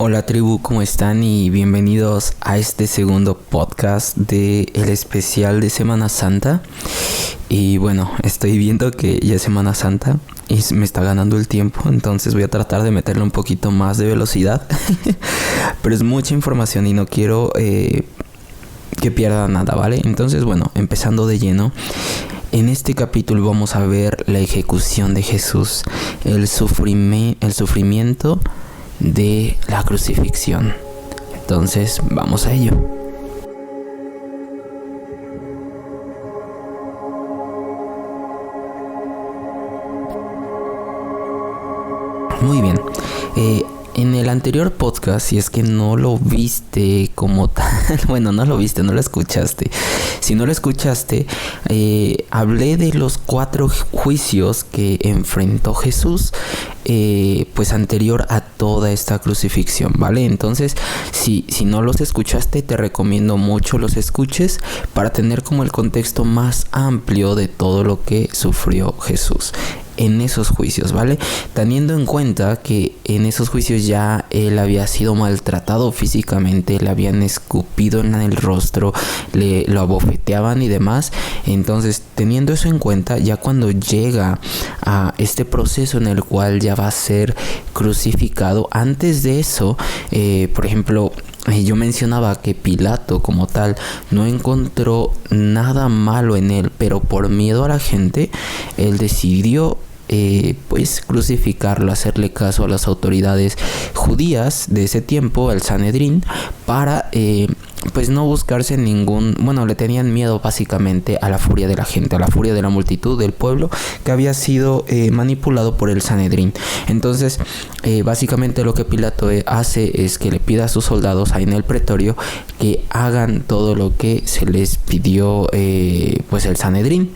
Hola tribu, ¿cómo están? Y bienvenidos a este segundo podcast de el especial de Semana Santa. Y bueno, estoy viendo que ya es Semana Santa y me está ganando el tiempo, entonces voy a tratar de meterle un poquito más de velocidad. Pero es mucha información y no quiero que pierda nada, ¿vale? Entonces, bueno, empezando de lleno. En este capítulo vamos a ver la ejecución de Jesús, el sufrimiento de la crucifixión. Entonces, vamos a ello. Muy bien. En el anterior podcast, si es que no lo viste como tal, bueno, no lo viste, no lo escuchaste. Si no lo escuchaste, hablé de los 4 juicios que enfrentó Jesús, pues anterior a toda esta crucifixión, ¿vale? Entonces, si no los escuchaste, te recomiendo mucho los escuches para tener como el contexto más amplio de todo lo que sufrió Jesús en esos juicios, ¿vale? Teniendo en cuenta que en esos juicios ya él había sido maltratado físicamente, le habían escupido en el rostro, lo abofeteaban y demás. Entonces, teniendo eso en cuenta, ya cuando llega a este proceso en el cual ya va a ser crucificado, antes de eso, por ejemplo, yo mencionaba que Pilato como tal no encontró nada malo en él, pero por miedo a la gente, él decidió pues crucificarlo, hacerle caso a las autoridades judías de ese tiempo, al Sanedrín, para pues no buscarse le tenían miedo básicamente a la furia de la gente, a la furia de la multitud, del pueblo que había sido manipulado por el Sanedrín. Entonces básicamente lo que Pilato hace es que le pida a sus soldados ahí en el pretorio que hagan todo lo que se les pidió pues el Sanedrín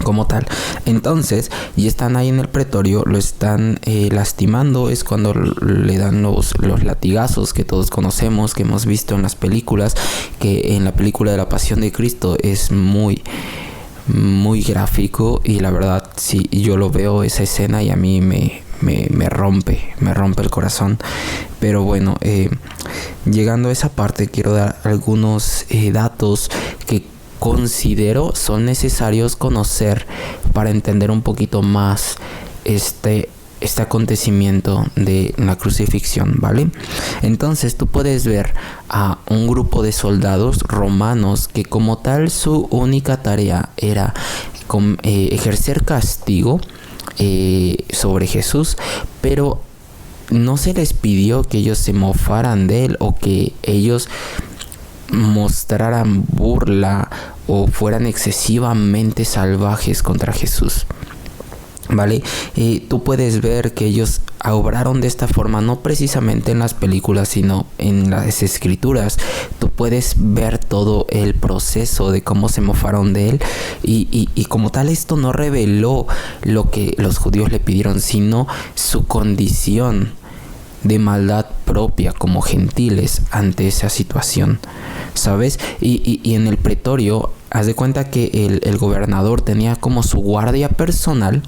como tal. Entonces, y están ahí en el pretorio, lo están lastimando. Es cuando le dan los latigazos que todos conocemos, que hemos visto en las películas, que en la película de la Pasión de Cristo es muy gráfico, y la verdad sí, yo lo veo esa escena y a mí me rompe el corazón. Pero bueno, llegando a esa parte, quiero dar algunos datos que considero son necesarios conocer para entender un poquito más este acontecimiento de la crucifixión, ¿vale? Entonces tú puedes ver a un grupo de soldados romanos que como tal su única tarea era ejercer castigo sobre Jesús, pero no se les pidió que ellos se mofaran de él o que ellos mostraran burla o fueran excesivamente salvajes contra Jesús, ¿vale? Tú puedes ver que ellos obraron de esta forma, no precisamente en las películas, sino en las escrituras. Tú puedes ver todo el proceso de cómo se mofaron de él, y como tal esto no reveló lo que los judíos le pidieron, sino su condición de maldad propia como gentiles ante esa situación, ¿sabes? Y en el pretorio, haz de cuenta que el gobernador tenía como su guardia personal,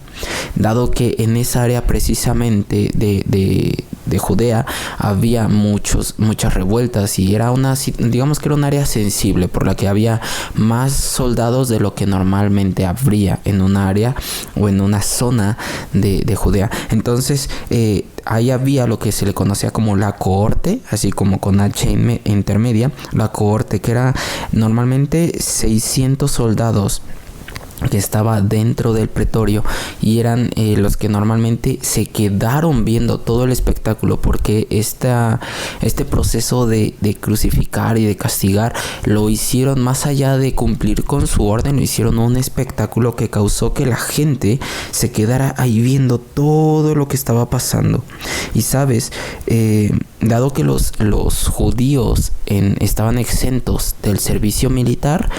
dado que en esa área precisamente de Judea había muchas revueltas, y era digamos que era un área sensible, por la que había más soldados de lo que normalmente habría en un área o en una zona de Judea. Entonces ahí había lo que se le conocía como la cohorte, así como con H intermedia, la cohorte, que era normalmente 600 soldados que estaba dentro del pretorio, y eran los que normalmente se quedaron viendo todo el espectáculo, porque este proceso de crucificar y de castigar lo hicieron más allá de cumplir con su orden, lo hicieron un espectáculo que causó que la gente se quedara ahí viendo todo lo que estaba pasando. Y sabes, dado que los judíos estaban exentos del servicio militar,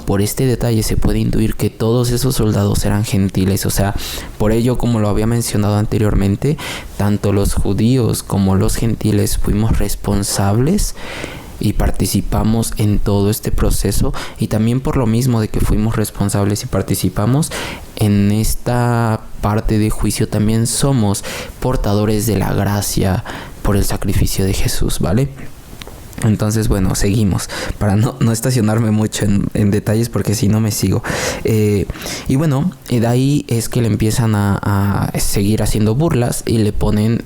por este detalle se puede intuir que todos esos soldados eran gentiles. O sea, por ello, como lo había mencionado anteriormente, tanto los judíos como los gentiles fuimos responsables y participamos en todo este proceso, y también por lo mismo de que fuimos responsables y participamos en esta parte de juicio, también somos portadores de la gracia por el sacrificio de Jesús, ¿vale? Entonces, bueno, seguimos para no estacionarme mucho en detalles, porque si no me sigo. Y bueno, de ahí es que le empiezan a seguir haciendo burlas y le ponen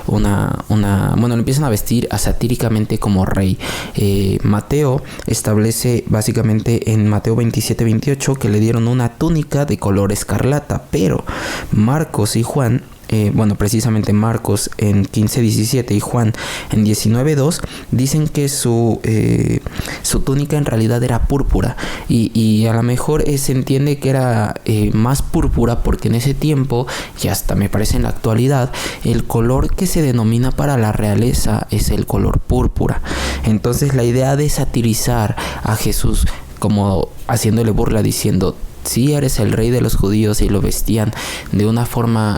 bueno, le empiezan a vestir satíricamente como rey. Mateo establece básicamente en Mateo 27-28 que le dieron una túnica de color escarlata, pero Marcos y Juan, precisamente Marcos en 15:17 y Juan en 19:2 dicen que su túnica en realidad era púrpura, y a lo mejor se entiende que era más púrpura porque en ese tiempo, y hasta me parece en la actualidad, el color que se denomina para la realeza es el color púrpura. Entonces la idea de satirizar a Jesús como haciéndole burla diciendo: sí, eres el rey de los judíos, y lo vestían de una forma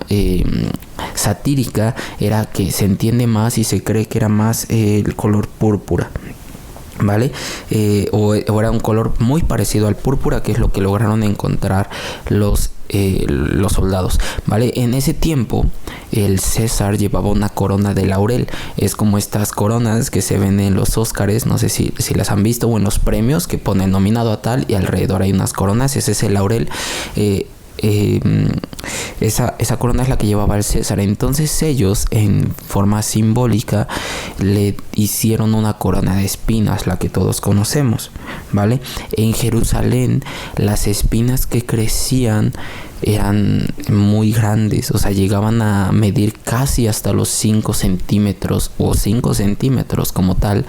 satírica, era que se entiende más y se cree que era más el color púrpura, ¿vale? O era un color muy parecido al púrpura, que es lo que lograron encontrar los soldados, ¿vale? En ese tiempo el César llevaba una corona de laurel. Es como estas coronas que se ven en los Óscares, no sé si las han visto, o en los premios que ponen nominado a tal y alrededor hay unas coronas. Ese es el laurel. Esa corona es la que llevaba el César. Entonces ellos, en forma simbólica, le hicieron una corona de espinas, la que todos conocemos, ¿vale? En Jerusalén las espinas que crecían eran muy grandes, o sea, llegaban a medir casi hasta los 5 centímetros o 5 centímetros como tal.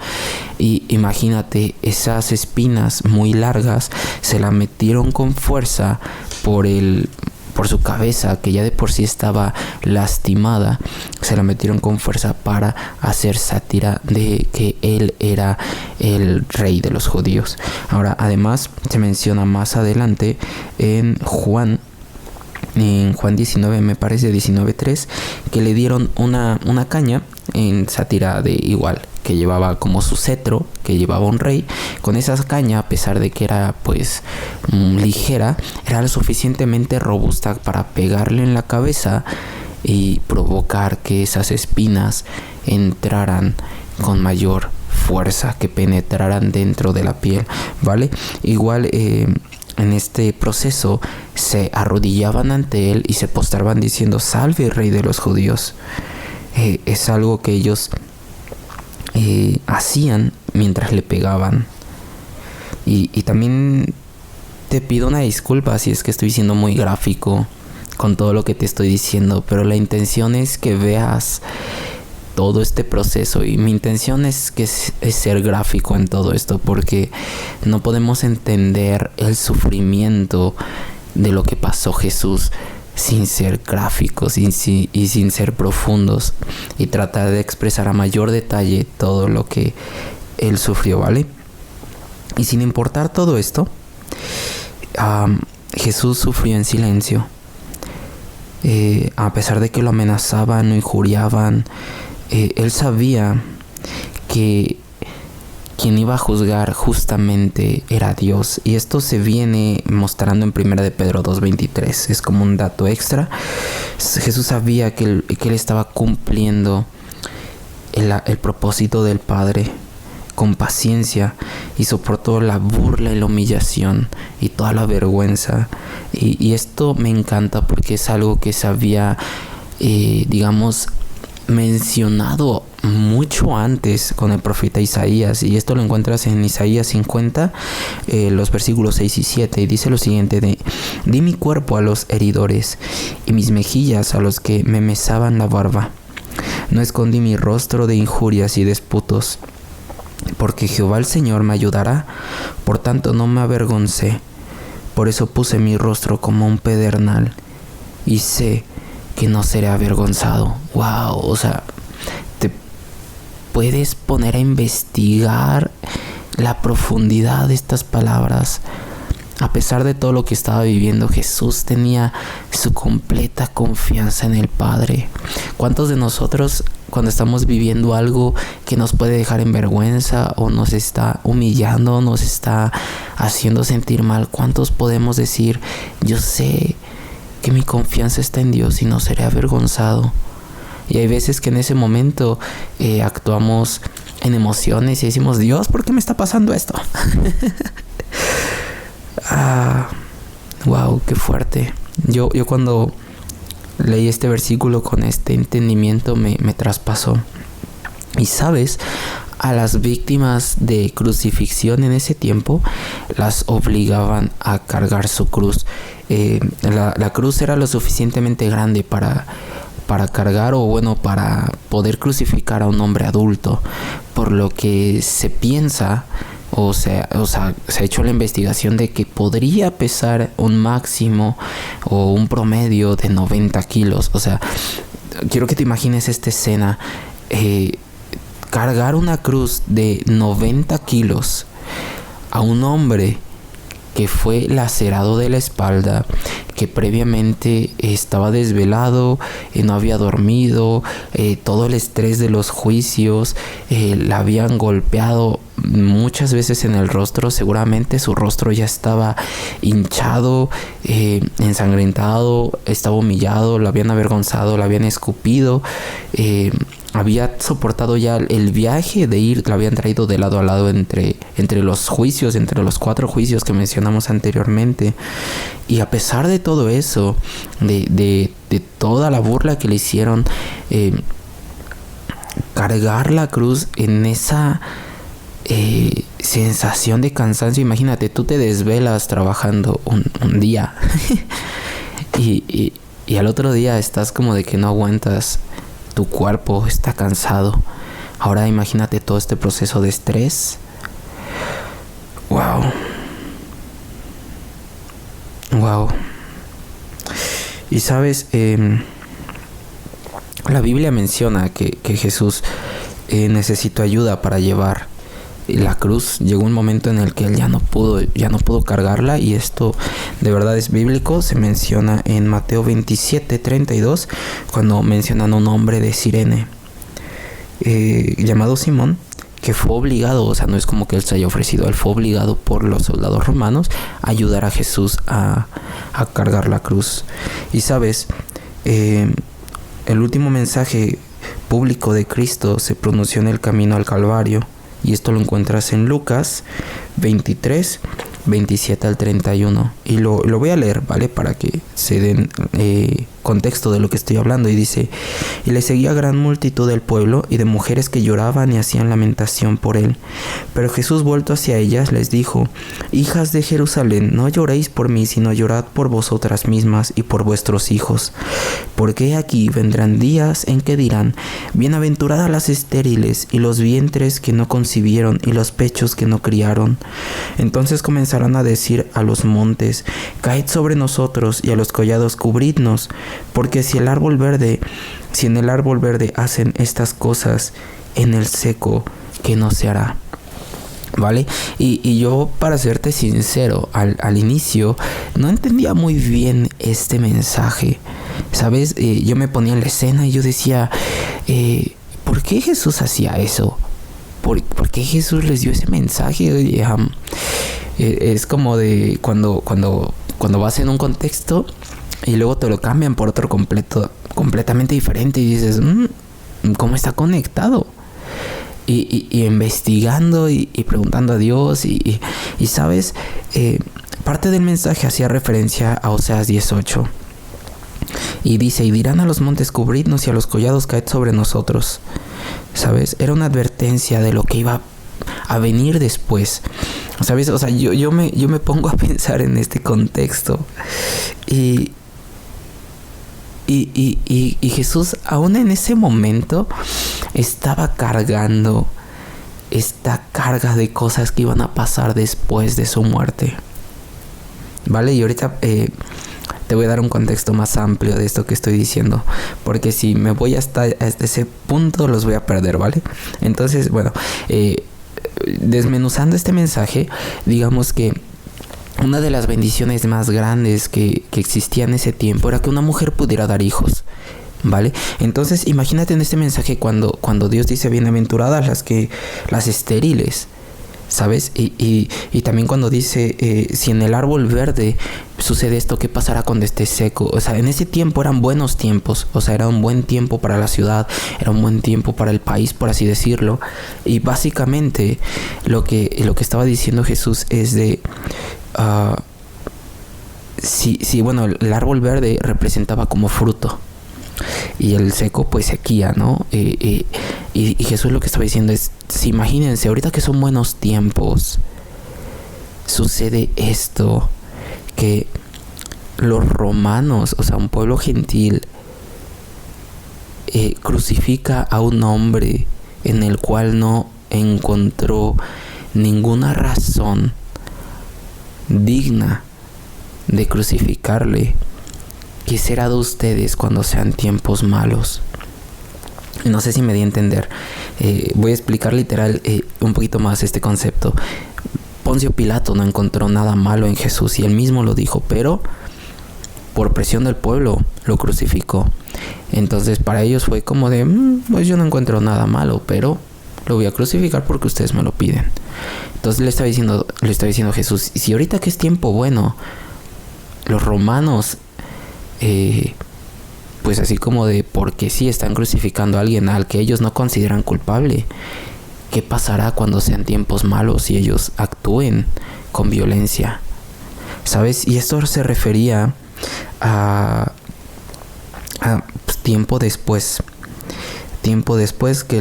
Y imagínate, esas espinas muy largas se la metieron con fuerza por su cabeza, que ya de por sí estaba lastimada. Se la metieron con fuerza para hacer sátira de que él era el rey de los judíos. Ahora, además, se menciona más adelante en Juan 19, me parece, 19:3, que le dieron una caña en sátira de igual, que llevaba como su cetro, que llevaba un rey. Con esa caña, a pesar de que era pues ligera, era lo suficientemente robusta para pegarle en la cabeza y provocar que esas espinas entraran con mayor fuerza, que penetraran dentro de la piel, ¿vale? Igual en este proceso se arrodillaban ante él y se postraban diciendo: salve, rey de los judíos. Es algo que ellos hacían mientras le pegaban. Y también te pido una disculpa si es que estoy siendo muy gráfico con todo lo que te estoy diciendo, pero la intención es que veas todo este proceso, y mi intención es ser gráfico en todo esto, porque no podemos entender el sufrimiento de lo que pasó Jesús sin ser gráficos y sin ser profundos, y tratar de expresar a mayor detalle todo lo que él sufrió, ¿vale? Y sin importar todo esto, Jesús sufrió en silencio. A pesar de que lo amenazaban, lo injuriaban, él sabía que quien iba a juzgar justamente era Dios. Y esto se viene mostrando en 1 de Pedro 2:23. Es como un dato extra. Jesús sabía que él estaba cumpliendo el propósito del Padre con paciencia, y soportó la burla y la humillación y toda la vergüenza. Y esto me encanta porque es algo que se había, mencionado mucho antes con el profeta Isaías, y esto lo encuentras en Isaías 50, los versículos 6 y 7, y dice lo siguiente: di mi cuerpo a los heridores y mis mejillas a los que me mesaban la barba. No escondí mi rostro de injurias y disputos, porque Jehová el Señor me ayudará, por tanto no me avergoncé. Por eso puse mi rostro como un pedernal, y sé que no seré avergonzado. Wow, o sea, te puedes poner a investigar la profundidad de estas palabras. A pesar de todo lo que estaba viviendo, Jesús tenía su completa confianza en el Padre. ¿Cuántos de nosotros, cuando estamos viviendo algo que nos puede dejar en vergüenza, o nos está humillando, nos está haciendo sentir mal, cuántos podemos decir: yo sé que mi confianza está en Dios y no seré avergonzado? Y hay veces que en ese momento actuamos en emociones y decimos, Dios, ¿por qué me está pasando esto? Wow, qué fuerte. Yo cuando leí este versículo con este entendimiento me traspasó. Y sabes, a las víctimas de crucifixión en ese tiempo las obligaban a cargar su cruz. La cruz era lo suficientemente grande para cargar, o bueno, para poder crucificar a un hombre adulto, por lo que se piensa, se ha hecho la investigación de que podría pesar un máximo o un promedio de 90 kilos. O sea, quiero que te imagines esta escena. Cargar una cruz de 90 kilos a un hombre que fue lacerado de la espalda, que previamente estaba desvelado, no había dormido, todo el estrés de los juicios, la habían golpeado muchas veces en el rostro. Seguramente su rostro ya estaba hinchado, ensangrentado, estaba humillado, lo habían avergonzado, lo habían escupido, había soportado ya el viaje de ir, lo habían traído de lado a lado entre los juicios, entre los 4 juicios que mencionamos anteriormente. Y a pesar de todo eso, de toda la burla que le hicieron, cargar la cruz en esa sensación de cansancio. Imagínate, tú te desvelas trabajando un día y al otro día estás como de que no aguantas. Tu cuerpo está cansado. Ahora imagínate todo este proceso de estrés. Wow. Y sabes, la Biblia menciona que Jesús necesitó ayuda para llevar la cruz. Llegó un momento en el que él ya no pudo cargarla, y esto de verdad es bíblico. Se menciona en Mateo 27:32, cuando mencionan a un hombre de Cirene llamado Simón, que fue obligado, o sea, no es como que él se haya ofrecido, él fue obligado por los soldados romanos a ayudar a Jesús a cargar la cruz. Y sabes, el último mensaje público de Cristo se pronunció en el camino al Calvario. Y esto lo encuentras en Lucas 23, 27 al 31. Y lo voy a leer, ¿vale? Para que se den contexto de lo que estoy hablando. Y dice: y le seguía gran multitud del pueblo y de mujeres que lloraban y hacían lamentación por él. Pero Jesús, vuelto hacia ellas, les dijo: hijas de Jerusalén, no lloréis por mí, sino llorad por vosotras mismas y por vuestros hijos. Porque aquí vendrán días en que dirán: bienaventuradas las estériles y los vientres que no concibieron y los pechos que no criaron. Entonces comenzarán a decir a los montes: caed sobre nosotros, y a los collados cubridnos. Porque si en el árbol verde hacen estas cosas, en el seco, ¿qué no se hará? ¿Vale? Y yo, para serte sincero, al inicio no entendía muy bien este mensaje, ¿sabes? Yo me ponía en la escena y yo decía, ¿por qué Jesús hacía eso? ¿Por qué Jesús les dio ese mensaje? Es como de cuando vas en un contexto y luego te lo cambian por otro completamente diferente, y dices, ¿cómo está conectado? Y investigando y preguntando a Dios, y sabes, parte del mensaje hacía referencia a Oseas 18. Y dice: y dirán a los montes, cubridnos, y a los collados, caed sobre nosotros. ¿Sabes? Era una advertencia de lo que iba a venir después. ¿Sabes? O sea, yo me pongo a pensar en este contexto. Y Jesús, aún en ese momento, estaba cargando esta carga de cosas que iban a pasar después de su muerte. ¿Vale? Y ahorita te voy a dar un contexto más amplio de esto que estoy diciendo, porque si me voy hasta ese punto los voy a perder, ¿vale? Entonces, bueno, desmenuzando este mensaje, digamos que una de las bendiciones más grandes que existía en ese tiempo era que una mujer pudiera dar hijos, ¿vale? Entonces imagínate en este mensaje cuando Dios dice: bienaventuradas las estériles. ¿Sabes? Y también cuando dice, si en el árbol verde sucede esto, ¿qué pasará cuando esté seco? O sea, en ese tiempo eran buenos tiempos. O sea, era un buen tiempo para la ciudad, era un buen tiempo para el país, por así decirlo. Y básicamente lo que estaba diciendo Jesús es de... bueno, el árbol verde representaba como fruto. Y el seco pues sequía, ¿no? Y Jesús lo que estaba diciendo es, si imagínense, ahorita que son buenos tiempos, sucede esto, que los romanos, o sea, un pueblo gentil, crucifica a un hombre en el cual no encontró ninguna razón digna de crucificarle. ¿Qué será de ustedes cuando sean tiempos malos? No sé si me di a entender. Voy a explicar literal un poquito más este concepto. Poncio Pilato no encontró nada malo en Jesús y él mismo lo dijo, pero por presión del pueblo lo crucificó. Entonces para ellos fue como de, pues yo no encuentro nada malo, pero lo voy a crucificar porque ustedes me lo piden. Entonces le está diciendo Jesús, si ahorita que es tiempo bueno, los romanos... pues así como de porque sí están crucificando a alguien al que ellos no consideran culpable, ¿qué pasará cuando sean tiempos malos y ellos actúen con violencia? ¿Sabes? Y esto se refería a tiempo después que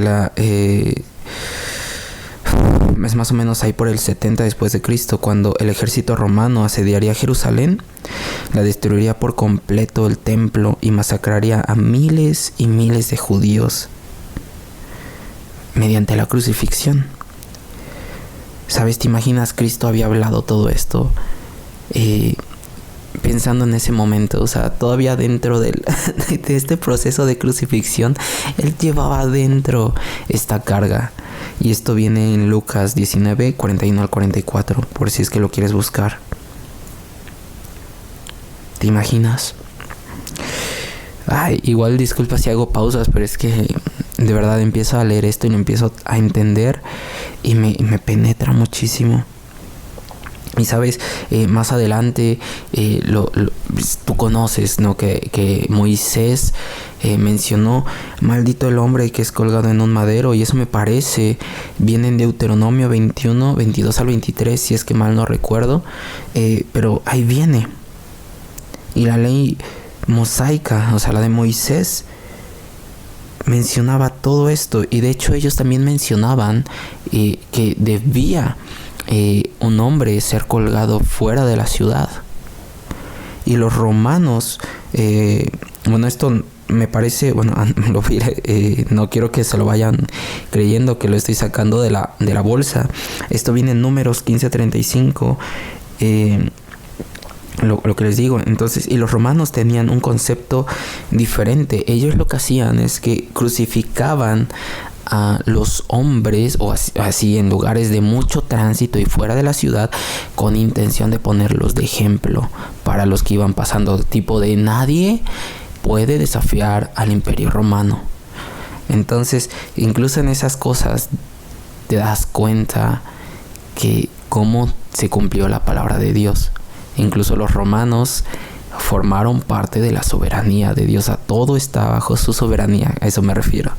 es más o menos ahí por el 70 después de Cristo, cuando el ejército romano asediaría Jerusalén, la destruiría por completo el templo y masacraría a miles y miles de judíos mediante la crucifixión. ¿Sabes? ¿Te imaginas? Cristo había hablado todo esto pensando en ese momento, o sea, todavía dentro de este proceso de crucifixión, él llevaba dentro esta carga. Y esto viene en Lucas 19, 41 al 44, por si es que lo quieres buscar. ¿Te imaginas? Ay, igual disculpa si hago pausas, pero es que de verdad empiezo a leer esto y lo empiezo a entender y me penetra muchísimo. Y sabes, más adelante tú conoces, ¿no? Que Moisés mencionó, maldito el hombre que es colgado en un madero, y eso me parece, viene en Deuteronomio 21, 22 al 23, si es que mal no recuerdo, pero ahí viene. Y la ley mosaica, o sea, la de Moisés, mencionaba todo esto, y de hecho ellos también mencionaban que debía un hombre ser colgado fuera de la ciudad. Y los romanos, esto me parece, no quiero que se lo vayan creyendo que lo estoy sacando de la bolsa. Esto viene en Números 15:35, lo que les digo. Entonces, y los romanos tenían un concepto diferente. Ellos lo que hacían es que crucificaban a los hombres, o así en lugares de mucho tránsito y fuera de la ciudad, con intención de ponerlos de ejemplo para los que iban pasando, tipo de nadie puede desafiar al Imperio Romano. Entonces, incluso en esas cosas te das cuenta que cómo se cumplió la palabra de Dios. Incluso los romanos formaron parte de la soberanía de Dios. A todo está bajo su soberanía, a eso me refiero.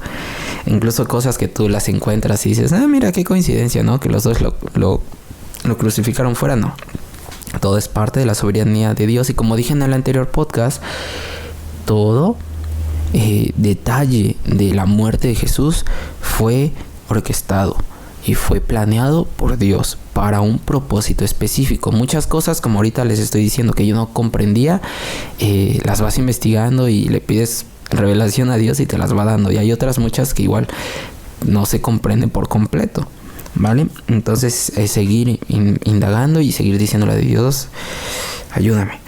Incluso cosas que tú las encuentras y dices, mira qué coincidencia, ¿no? Que los dos lo crucificaron fuera, no. Todo es parte de la soberanía de Dios. Y como dije en el anterior podcast, todo detalle de la muerte de Jesús fue orquestado y fue planeado por Dios para un propósito específico. Muchas cosas, como ahorita les estoy diciendo, que yo no comprendía, las vas investigando y le pides revelación a Dios y te las va dando. Y hay otras muchas que igual no se comprenden por completo, ¿vale? Entonces es seguir indagando y seguir diciéndole a Dios, ayúdame.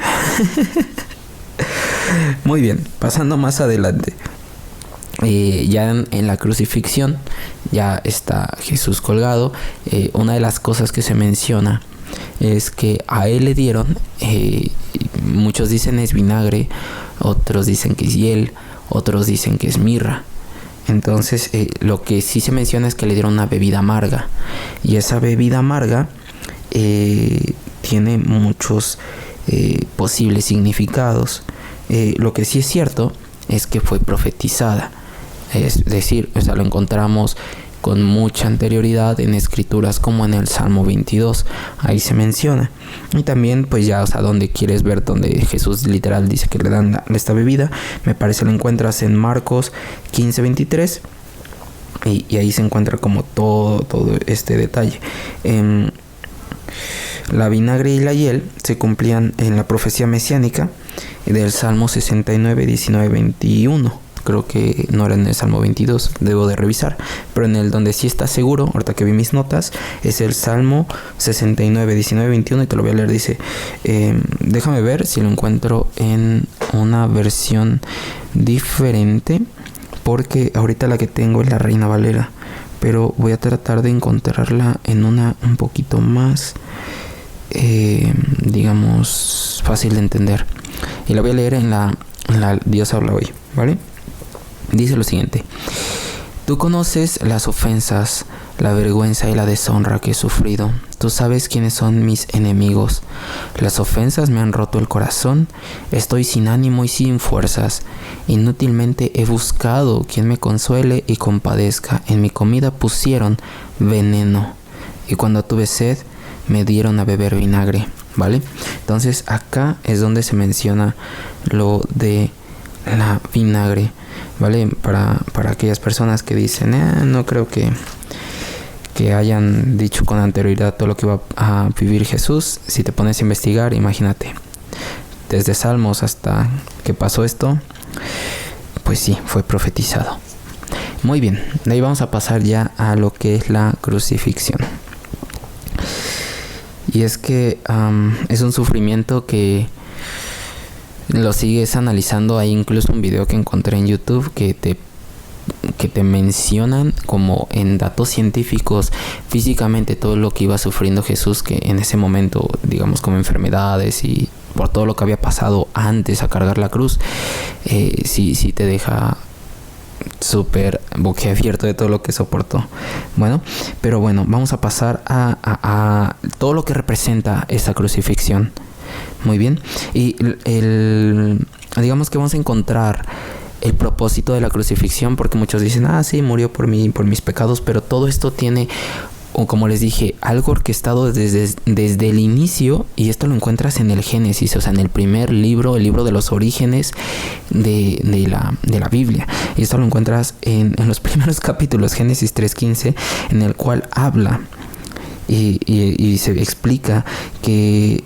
Muy bien, pasando más adelante. Ya en la crucifixión ya está Jesús colgado. Una de las cosas que se menciona es que a él le dieron, muchos dicen es vinagre, otros dicen que es hiel, otros dicen que es mirra. Entonces lo que sí se menciona es que le dieron una bebida amarga, y esa bebida amarga tiene muchos posibles significados. Lo que sí es cierto es que fue profetizada, es decir, o sea, lo encontramos con mucha anterioridad en escrituras como en el Salmo 22, ahí se menciona. Y también pues ya, o sea, donde quieres ver donde Jesús literal dice que le dan esta bebida, me parece lo encuentras en Marcos 15:23, y ahí se encuentra como todo este detalle. La vinagre y la hiel se cumplían en la profecía mesiánica del Salmo 69, 19, 21. Creo que no era en el Salmo 22, debo de revisar, pero en el donde sí está seguro, ahorita que vi mis notas, es el Salmo 69, 19, 21, y te lo voy a leer. Dice, déjame ver si lo encuentro en una versión diferente, porque ahorita la que tengo es la Reina Valera, pero voy a tratar de encontrarla en una un poquito más, digamos, fácil de entender. Y la voy a leer en la Dios habla hoy, ¿vale? Dice lo siguiente: tú conoces las ofensas, la vergüenza y la deshonra que he sufrido. Tú sabes quiénes son mis enemigos. Las ofensas me han roto el corazón. Estoy sin ánimo y sin fuerzas. Inútilmente he buscado quien me consuele y compadezca. En mi comida pusieron veneno, y cuando tuve sed me dieron a beber vinagre, ¿vale? Entonces acá es donde se menciona lo de la vinagre, ¿vale? Para aquellas personas que dicen, no creo que hayan dicho con anterioridad todo lo que iba a vivir Jesús. Si te pones a investigar, imagínate, desde Salmos hasta que pasó esto, pues sí, fue profetizado. Muy bien, de ahí vamos a pasar ya a lo que es la crucifixión. Y es que es un sufrimiento que lo sigues analizando. Hay incluso un video que encontré en YouTube que te mencionan como en datos científicos físicamente todo lo que iba sufriendo Jesús, que en ese momento, digamos, como enfermedades y por todo lo que había pasado antes a cargar la cruz, sí te deja súper boquiabierto de todo lo que soportó. Bueno, pero bueno, vamos a pasar a todo lo que representa esta crucifixión. Muy bien, y digamos que vamos a encontrar el propósito de la crucifixión, porque muchos dicen, sí, murió por mis pecados, pero todo esto tiene, o como les dije, algo orquestado desde el inicio, y esto lo encuentras en el Génesis, o sea, en el primer libro, el libro de los orígenes de la Biblia. Y esto lo encuentras en los primeros capítulos, Génesis 3:15, en el cual habla y se explica que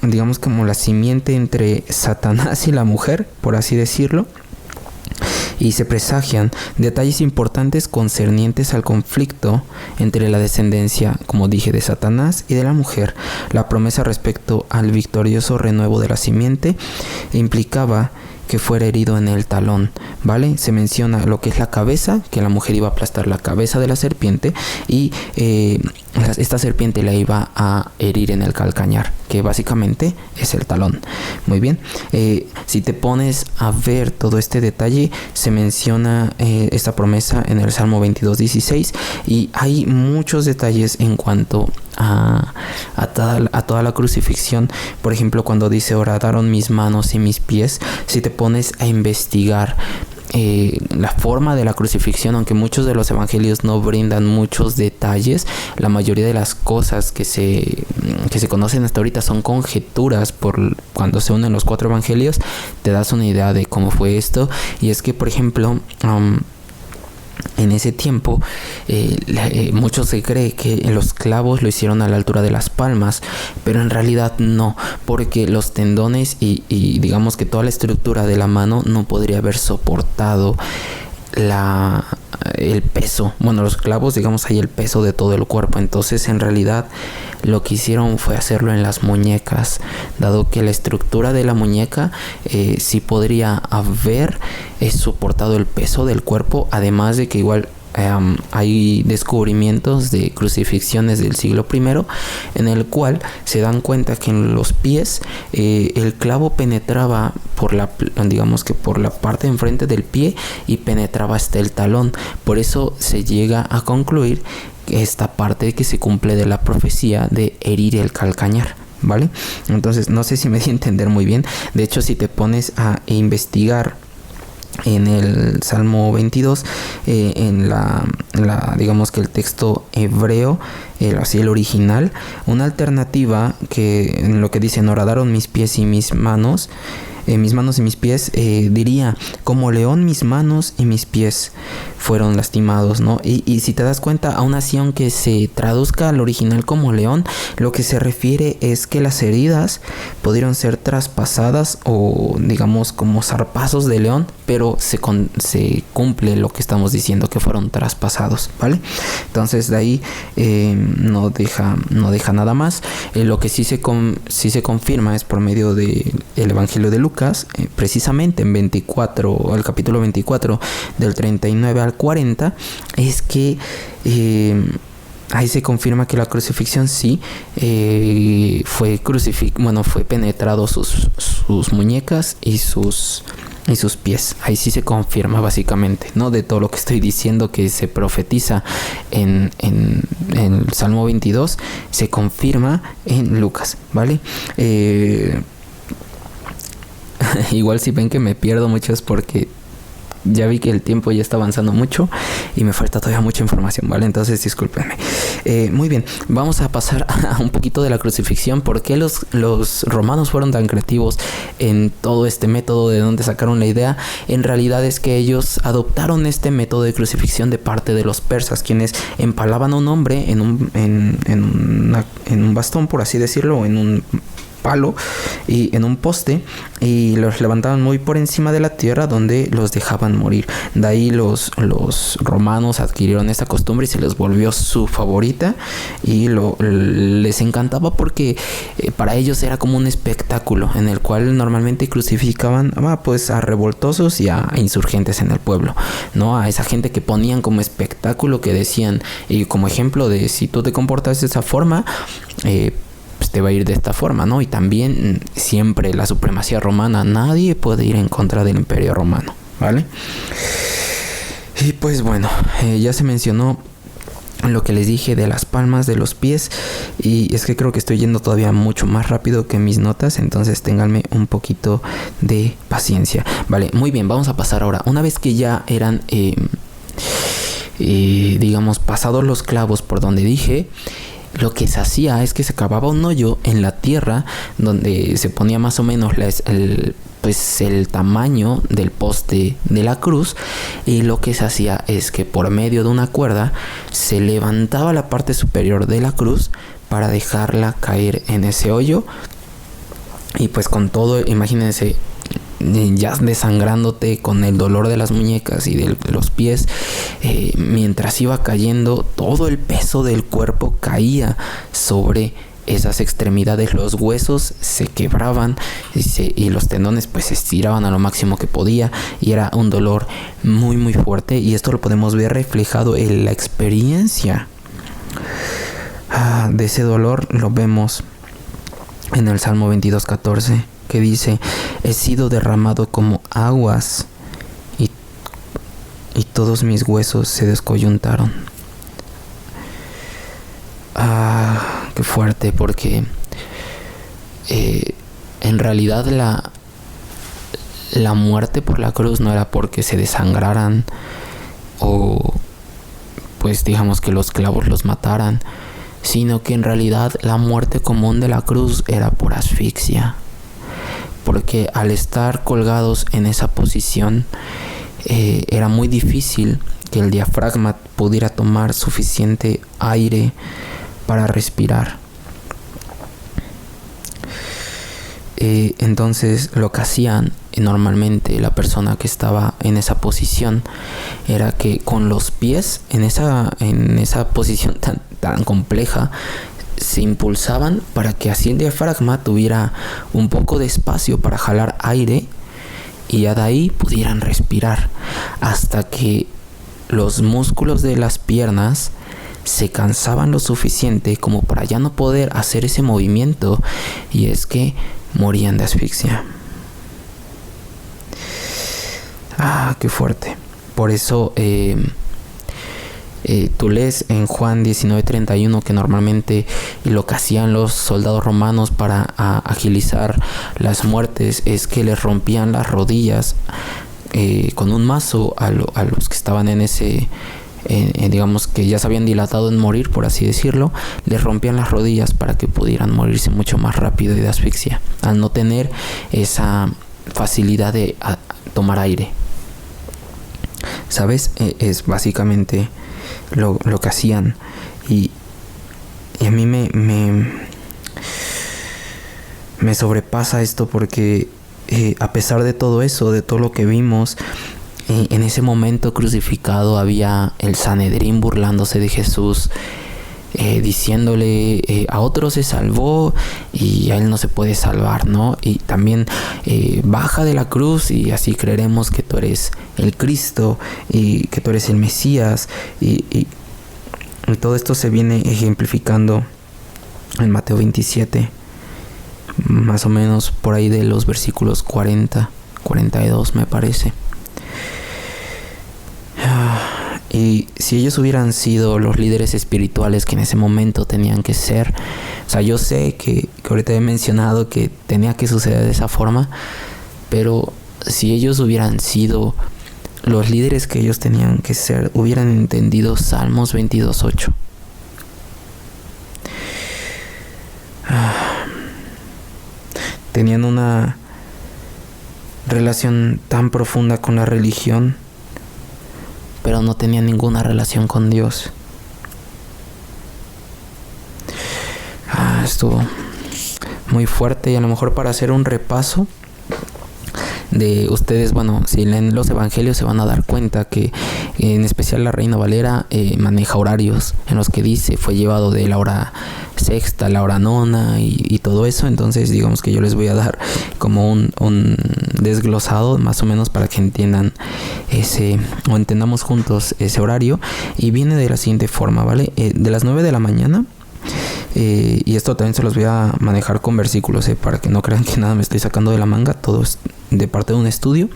digamos como la simiente entre Satanás y la mujer, por así decirlo, y se presagian detalles importantes concernientes al conflicto entre la descendencia, como dije, de Satanás y de la mujer. La promesa respecto al victorioso renuevo de la simiente implicaba que fuera herido en el talón, ¿vale? Se menciona lo que es la cabeza, que la mujer iba a aplastar la cabeza de la serpiente, y esta serpiente la iba a herir en el calcañar, que básicamente es el talón. Muy bien, si te pones a ver todo este detalle, se menciona esta promesa en el Salmo 22:16, y hay muchos detalles en cuanto a toda la crucifixión. Por ejemplo, cuando dice horadaron mis manos y mis pies, si te pones a investigar la forma de la crucifixión, aunque muchos de los evangelios no brindan muchos detalles, la mayoría de las cosas que se conocen hasta ahorita son conjeturas. Cuando se unen los 4 evangelios te das una idea de cómo fue esto. Y es que, por ejemplo, en ese tiempo mucho se cree que los clavos lo hicieron a la altura de las palmas, pero en realidad no, porque los tendones y digamos que toda la estructura de la mano no podría haber soportado el peso. Bueno, los clavos, digamos, hay el peso de todo el cuerpo. Entonces, en realidad, lo que hicieron fue hacerlo en las muñecas, dado que la estructura de la muñeca sí podría haber soportado el peso del cuerpo, además de que igual hay descubrimientos de crucifixiones del siglo I en el cual se dan cuenta que en los pies el clavo penetraba por la parte de enfrente del pie y penetraba hasta el talón. Por eso se llega a concluir que esta parte que se cumple de la profecía de herir el calcañar, ¿vale? Entonces no sé si me di a entender muy bien. De hecho, si te pones a investigar en el Salmo 22, en digamos que el texto hebreo, así el original, una alternativa que en lo que dice: no horadaron mis pies y mis manos, mis manos y mis pies, diría: como león mis manos y mis pies fueron lastimados, ¿no? Y si te das cuenta, aún así, aunque se traduzca al original como león, lo que se refiere es que las heridas pudieron ser traspasadas o digamos como zarpazos de león, pero se cumple lo que estamos diciendo, que fueron traspasados, ¿vale? Entonces de ahí no deja nada más. Lo que sí se confirma es por medio del Evangelio de Lucas, precisamente en el capítulo 24 del 39 al 40, es que ahí se confirma que la crucifixión sí fue penetrado sus muñecas y sus pies. Ahí sí se confirma básicamente, ¿no? De todo lo que estoy diciendo que se profetiza en el Salmo 22, se confirma en Lucas, ¿vale? Igual si ven que me pierdo mucho es porque ya vi que el tiempo ya está avanzando mucho y me falta todavía mucha información, ¿vale? Entonces discúlpenme. Muy bien, vamos a pasar a un poquito de la crucifixión. ¿Por qué los romanos fueron tan creativos en todo este método? ¿De dónde sacaron la idea? En realidad es que ellos adoptaron este método de crucifixión de parte de los persas, quienes empalaban a un hombre en un bastón, por así decirlo, o en un palo y en un poste, y los levantaban muy por encima de la tierra, donde los dejaban morir. De ahí los romanos adquirieron esta costumbre y se les volvió su favorita, y les encantaba porque para ellos era como un espectáculo en el cual normalmente crucificaban pues a revoltosos y a insurgentes en el pueblo, ¿no? A esa gente que ponían como espectáculo, que decían, y como ejemplo de: si tú te comportas de esa forma, pues te va a ir de esta forma, ¿no? Y también siempre la supremacía romana, nadie puede ir en contra del imperio romano, ¿vale? Y pues bueno, ya se mencionó lo que les dije de las palmas de los pies, y es que creo que estoy yendo todavía mucho más rápido que mis notas, entonces ténganme un poquito de paciencia. Vale, muy bien, vamos a pasar ahora. Una vez que ya eran digamos pasados los clavos por donde dije, lo que se hacía es que se cavaba un hoyo en la tierra donde se ponía más o menos el tamaño del poste de la cruz, y lo que se hacía es que por medio de una cuerda se levantaba la parte superior de la cruz para dejarla caer en ese hoyo, y pues con todo, imagínense, ya desangrándote con el dolor de las muñecas y de los pies, mientras iba cayendo, todo el peso del cuerpo caía sobre esas extremidades. Los huesos se quebraban y los tendones pues se estiraban a lo máximo que podía, y era un dolor muy muy fuerte, y esto lo podemos ver reflejado en la experiencia de ese dolor. Lo vemos en el Salmo 22:14, que dice: he sido derramado como aguas y todos mis huesos se descoyuntaron. Qué fuerte, porque en realidad la muerte por la cruz no era porque se desangraran o pues digamos que los clavos los mataran, sino que en realidad la muerte común de la cruz era por asfixia, porque al estar colgados en esa posición era muy difícil que el diafragma pudiera tomar suficiente aire para respirar. Entonces lo que hacían normalmente la persona que estaba en esa posición era que con los pies en esa posición tan compleja se impulsaban para que así el diafragma tuviera un poco de espacio para jalar aire, y ya de ahí pudieran respirar, hasta que los músculos de las piernas se cansaban lo suficiente como para ya no poder hacer ese movimiento, y es que morían de asfixia. Qué fuerte. Por eso tú lees en Juan 19:31 que normalmente lo que hacían los soldados romanos para agilizar las muertes es que les rompían las rodillas con un mazo a los que estaban en ese, digamos que ya se habían dilatado en morir, por así decirlo. Les rompían las rodillas para que pudieran morirse mucho más rápido y de asfixia, al no tener esa facilidad de tomar aire. ¿Sabes? Es básicamente lo que hacían. Y a mí me sobrepasa esto porque a pesar de todo eso, de todo lo que vimos, en ese momento crucificado había el Sanedrín burlándose de Jesús, diciéndole a otros se salvó y a él no se puede salvar, ¿no? Y también baja de la cruz y así creeremos que tú eres el Cristo y que tú eres el Mesías, y todo esto se viene ejemplificando en Mateo 27, más o menos por ahí de los versículos 40, 42 me parece. Y si ellos hubieran sido los líderes espirituales que en ese momento tenían que ser, o sea, yo sé que ahorita he mencionado que tenía que suceder de esa forma, pero si ellos hubieran sido los líderes que ellos tenían que ser, hubieran entendido Salmos 22:8. Tenían una relación tan profunda con la religión, pero no tenían ninguna relación con Dios. Estuvo muy fuerte, y a lo mejor para hacer un repaso de ustedes, bueno, si leen los evangelios se van a dar cuenta que en especial la Reina Valera maneja horarios en los que dice fue llevado de la hora sexta a la hora nona y todo eso. Entonces digamos que yo les voy a dar como un desglosado más o menos para que entiendan o entendamos juntos ese horario, y viene de la siguiente forma, ¿vale? De las 9 de la mañana, y esto también se los voy a manejar con versículos, para que no crean que nada me estoy sacando de la manga, todo es de parte de un estudio.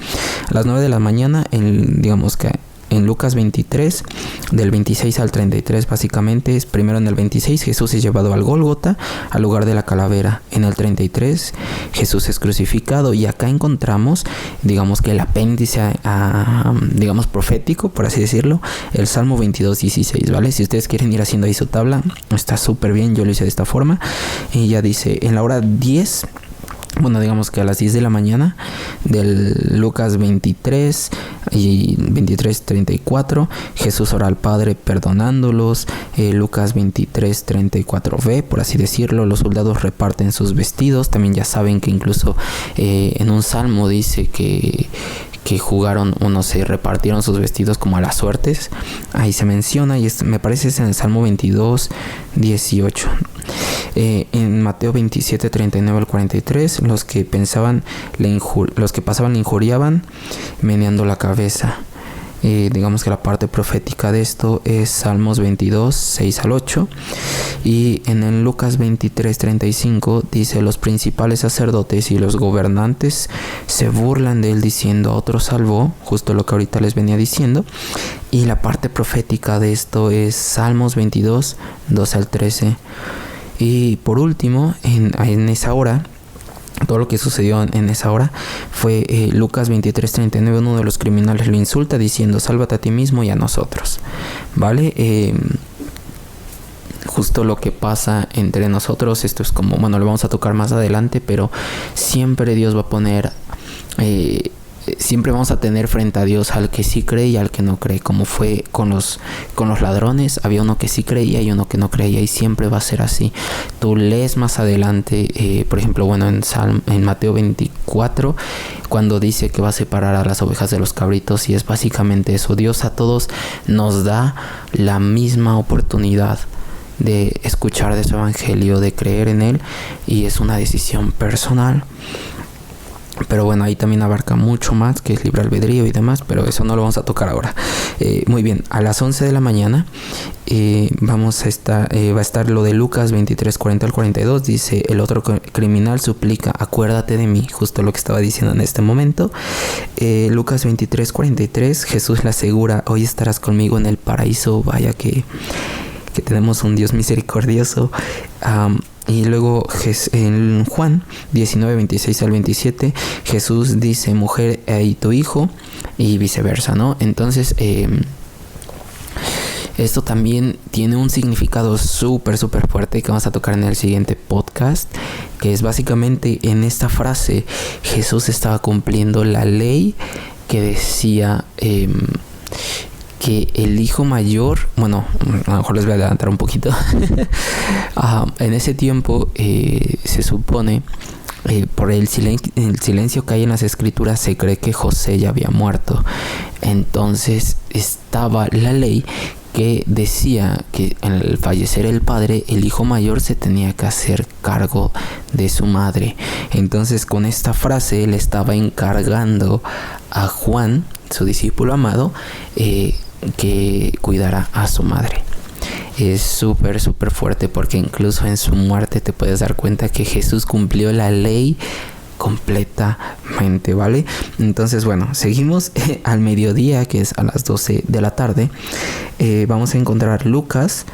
A las 9 de la mañana, digamos que en Lucas 23, del 26 al 33 básicamente, es primero en el 26 Jesús es llevado al Gólgota, al lugar de la calavera. En el 33 Jesús es crucificado, y acá encontramos, digamos que el apéndice digamos profético, por así decirlo, el Salmo 22:16, ¿vale? Si ustedes quieren ir haciendo ahí su tabla, está súper bien, yo lo hice de esta forma. Y ya dice, en la hora 10, bueno, digamos que a las 10 de la mañana del Lucas 23 y 23:34, Jesús ora al Padre perdonándolos. Lucas 23:34b, por así decirlo, los soldados reparten sus vestidos. También ya saben que incluso en un salmo dice que jugaron, unos se repartieron sus vestidos como a las suertes. Ahí se menciona, y me parece es en el Salmo 22:18. En Mateo 27:39 al 43, los que pasaban le injuriaban meneando la cabeza. Digamos que la parte profética de esto es Salmos 22:6 al 8. Y en el Lucas 23:35 dice: los principales sacerdotes y los gobernantes se burlan de él diciendo, a otro salvó, justo lo que ahorita les venía diciendo. Y la parte profética de esto es Salmos 22:2 al 13. Y por último, en esa hora, todo lo que sucedió en esa hora fue Lucas 23:39, uno de los criminales lo insulta diciendo, sálvate a ti mismo y a nosotros, ¿vale? Justo lo que pasa entre nosotros, esto es como, bueno, lo vamos a tocar más adelante, pero siempre Dios va a poner, siempre vamos a tener frente a Dios al que sí cree y al que no cree, como fue con los ladrones. Había uno que sí creía y uno que no creía, y siempre va a ser así. Tú lees más adelante, por ejemplo, bueno, en Mateo 24, cuando dice que va a separar a las ovejas de los cabritos, y es básicamente eso. Dios a todos nos da la misma oportunidad de escuchar de su evangelio, de creer en él, y es una decisión personal. Pero bueno, ahí también abarca mucho más, que es libre albedrío y demás, pero eso no lo vamos a tocar ahora. Muy bien, a las 11 de la mañana va a estar lo de Lucas 23, 40 al 42. Dice, el otro criminal suplica, acuérdate de mí, justo lo que estaba diciendo en este momento. Lucas 23, 43, Jesús le asegura, hoy estarás conmigo en el paraíso. Vaya que tenemos un Dios misericordioso. Y luego en Juan 19, 26 al 27, Jesús dice, mujer, y tu hijo, y viceversa, ¿no? Entonces, esto también tiene un significado súper fuerte que vamos a tocar en el siguiente podcast, que es básicamente en esta frase, Jesús estaba cumpliendo la ley que decía que el hijo mayor, bueno, a lo mejor les voy a adelantar un poquito. En ese tiempo se supone, por el silencio que hay en las escrituras, se cree que José ya había muerto. Entonces estaba la ley que decía que al fallecer el padre, el hijo mayor se tenía que hacer cargo de su madre. Entonces, con esta frase él estaba encargando a Juan, su discípulo amado, que cuidara a su madre. Es súper fuerte, porque incluso en su muerte te puedes dar cuenta que Jesús cumplió la ley completamente, ¿vale? Entonces, bueno, seguimos al mediodía, que es a las 12 de la tarde. Vamos a encontrar Lucas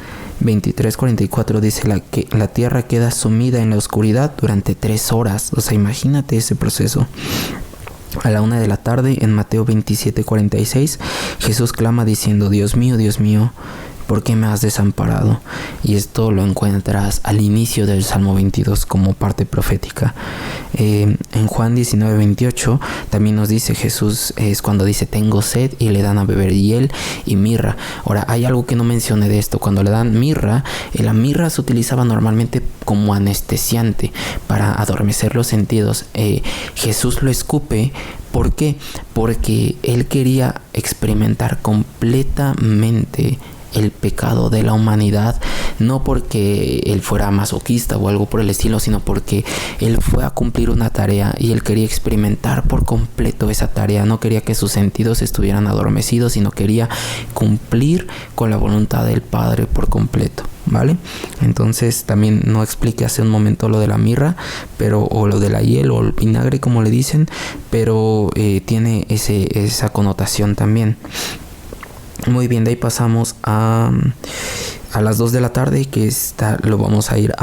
23:44. Dice que la tierra queda sumida en la oscuridad durante 3 horas. O sea, imagínate ese proceso. A la 1 de la tarde, en Mateo 27:46, Jesús clama diciendo, Dios mío, ¿por qué me has desamparado? Y esto lo encuentras al inicio del Salmo 22 como parte profética. En Juan 19:28 también nos dice Jesús, es cuando dice, tengo sed, y le dan a beber hiel y mirra. Ahora, hay algo que no mencioné de esto. Cuando le dan mirra, la mirra se utilizaba normalmente como anestesiante para adormecer los sentidos. Jesús lo escupe. ¿Por qué? Porque él quería experimentar completamente el pecado de la humanidad, no porque él fuera masoquista o algo por el estilo, sino porque él fue a cumplir una tarea y él quería experimentar por completo esa tarea. No quería que sus sentidos estuvieran adormecidos, sino quería cumplir con la voluntad del Padre por completo, ¿vale? Entonces también no expliqué hace un momento lo de la mirra, o lo de la hiel o el vinagre, como le dicen, pero tiene esa connotación también. Muy bien, de ahí pasamos a las 2 de la tarde, que lo vamos a ir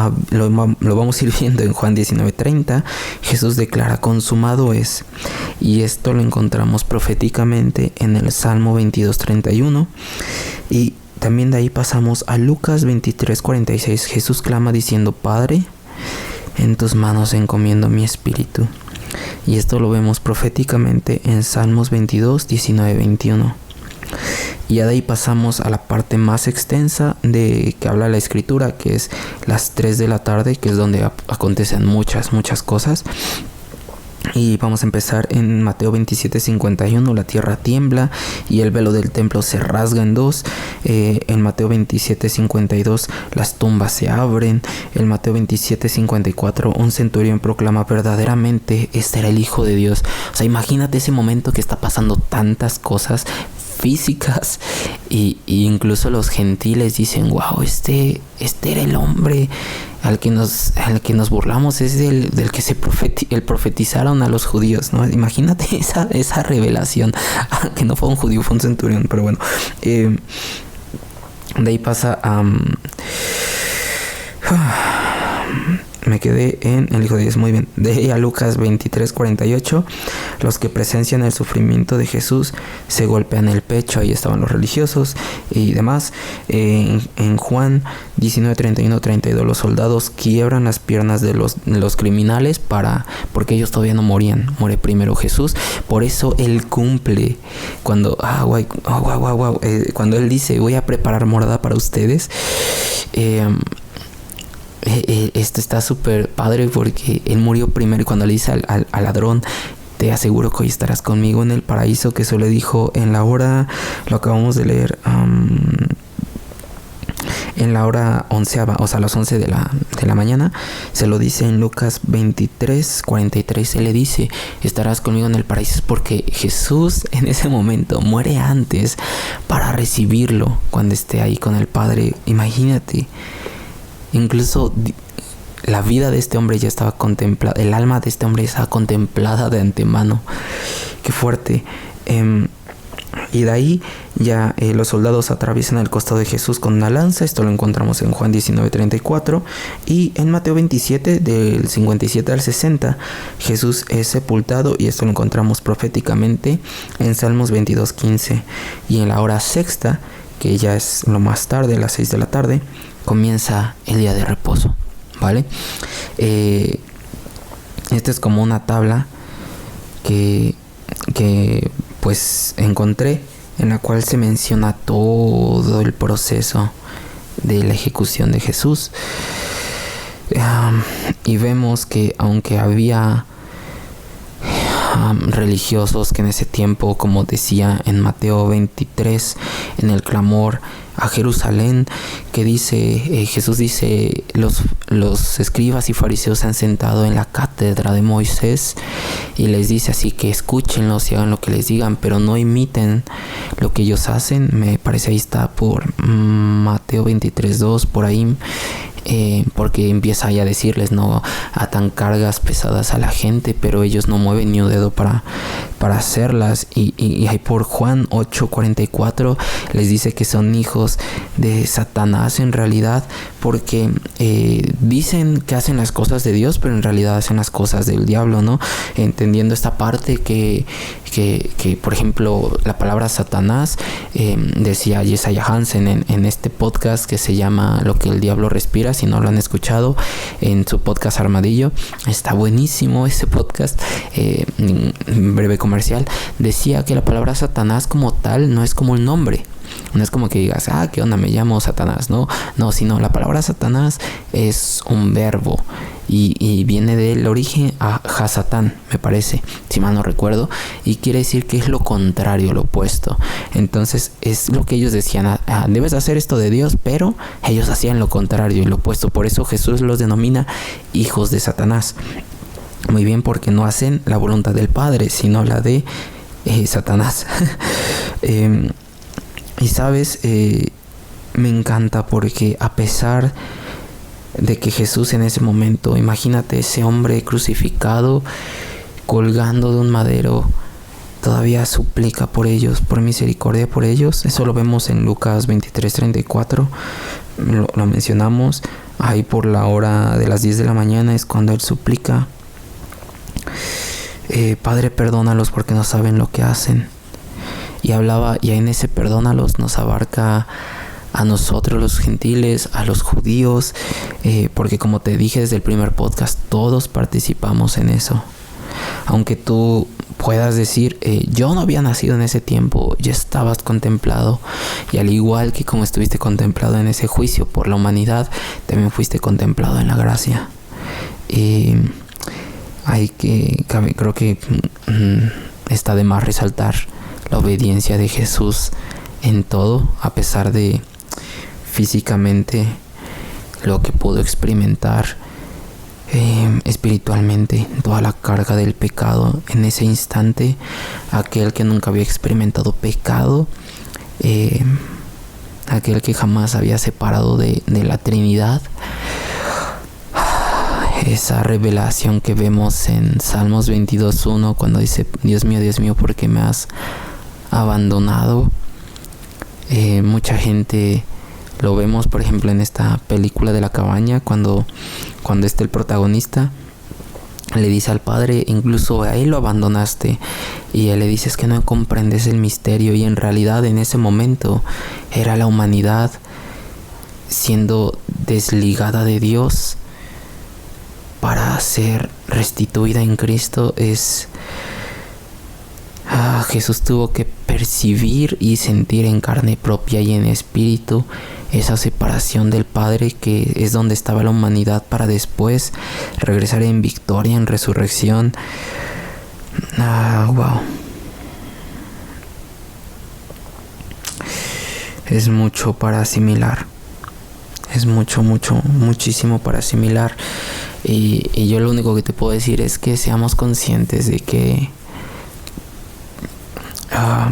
viendo en Juan 19:30. Jesús declara, consumado es. Y esto lo encontramos proféticamente en el Salmo 22:31. Y también de ahí pasamos a Lucas 23:46. Jesús clama diciendo, Padre, en tus manos encomiendo mi espíritu. Y esto lo vemos proféticamente en Salmos 22, 19, 21. Y ya de ahí pasamos a la parte más extensa de que habla la escritura, que es las 3 de la tarde, que es donde acontecen muchas cosas. Y vamos a empezar en Mateo 27:51, la tierra tiembla y el velo del templo se rasga en dos. En Mateo 27:52, las tumbas se abren. En Mateo 27:54, un centurión proclama, verdaderamente este era el Hijo de Dios. O sea, imagínate ese momento que está pasando tantas cosas físicas y incluso los gentiles dicen, wow, este era el hombre al que nos burlamos, es del que profetizaron a los judíos, ¿no? Imagínate esa revelación, que no fue un judío, fue un centurión, pero bueno. De ahí pasa a... me quedé en el Hijo de Dios, muy bien. De ahí a Lucas 23:48, los que presencian el sufrimiento de Jesús se golpean el pecho, ahí estaban los religiosos y demás. En Juan 19:31-32, los soldados quiebran las piernas de los criminales porque ellos todavía no morían, muere primero Jesús. Por eso él cumple cuando cuando él dice, voy a preparar morada para ustedes. Esto está súper padre porque él murió primero, y cuando le dice al ladrón, te aseguro que hoy estarás conmigo en el paraíso, que eso le dijo en la hora, lo acabamos de leer, en la hora onceava, o sea, a las 11 de la mañana. Se lo dice en Lucas 23:43. Él le dice: estarás conmigo en el paraíso, porque Jesús en ese momento muere antes para recibirlo cuando esté ahí con el Padre. Imagínate, incluso la vida de este hombre ya estaba contemplada, el alma de este hombre ya estaba contemplada de antemano. Qué fuerte. Y de ahí ya los soldados atraviesan el costado de Jesús con una lanza. Esto lo encontramos en Juan 19:34. Y en Mateo 27, del 57 al 60, Jesús es sepultado. Y esto lo encontramos proféticamente en Salmos 22:15. Y en la hora sexta, que ya es lo más tarde, a las 6 de la tarde, comienza el día de reposo, ¿vale? Esta es como una tabla que pues encontré, en la cual se menciona todo el proceso de la ejecución de Jesús. Y vemos que aunque había religiosos que en ese tiempo, como decía en Mateo 23, en el clamor a Jerusalén, que dice, Jesús dice, los escribas y fariseos se han sentado en la cátedra de Moisés, y les dice así que escúchenlos y hagan lo que les digan, pero no imiten lo que ellos hacen. Me parece ahí está por Mateo 23:2, por ahí. Porque empieza ahí a decirles: no atan cargas pesadas a la gente, pero ellos no mueven ni un dedo para hacerlas. Y ahí por Juan 8:44 les dice que son hijos de Satanás en realidad, porque dicen que hacen las cosas de Dios, pero en realidad hacen las cosas del diablo, ¿no? Entendiendo esta parte que por ejemplo, la palabra Satanás, decía Jesiah Hansen en este podcast que se llama Lo que el diablo respira. Si no lo han escuchado, en su podcast Armadillo, está buenísimo ese podcast. Breve comercial. Decía que la palabra Satanás como tal no es como un nombre. No es como que digas: ¿qué onda? Me llamo Satanás. No, sino la palabra Satanás es un verbo. Y viene del origen a Hasatán, me parece, si mal no recuerdo. Y quiere decir que es lo contrario, lo opuesto. Entonces es lo que ellos decían: debes hacer esto de Dios, pero ellos hacían lo contrario y lo opuesto. Por eso Jesús los denomina hijos de Satanás. Muy bien, porque no hacen la voluntad del Padre, sino la de Satanás. Y sabes, me encanta porque a pesar de que Jesús en ese momento, imagínate ese hombre crucificado, colgando de un madero, todavía suplica por ellos, por misericordia por ellos. Eso lo vemos en Lucas 23:34, lo mencionamos. Ahí por la hora de las 10 de la mañana es cuando él suplica: Padre, perdónalos porque no saben lo que hacen. Y en ese perdónalos nos abarca a nosotros los gentiles, a los judíos, porque como te dije desde el primer podcast, todos participamos en eso. Aunque tú puedas decir: yo no había nacido en ese tiempo, ya estabas contemplado, y al igual que como estuviste contemplado en ese juicio por la humanidad, también fuiste contemplado en la gracia. Creo que está de más resaltar la obediencia de Jesús en todo, a pesar de físicamente lo que pudo experimentar, espiritualmente toda la carga del pecado en ese instante. Aquel que nunca había experimentado pecado, aquel que jamás había separado de la Trinidad. Esa revelación que vemos en Salmos 22:1, cuando dice: Dios mío, ¿por qué me has abandonado? Mucha gente lo vemos, por ejemplo, en esta película de la cabaña, cuando está el protagonista, le dice al padre: incluso a él lo abandonaste. Y él le dice: es que no comprendes el misterio. Y en realidad en ese momento era la humanidad siendo desligada de Dios para ser restituida en Cristo. Jesús tuvo que percibir y sentir en carne propia y en espíritu esa separación del Padre, que es donde estaba la humanidad, para después regresar en victoria, en resurrección. Wow. Es mucho para asimilar. es muchísimo para asimilar. Y yo lo único que te puedo decir es que seamos conscientes de que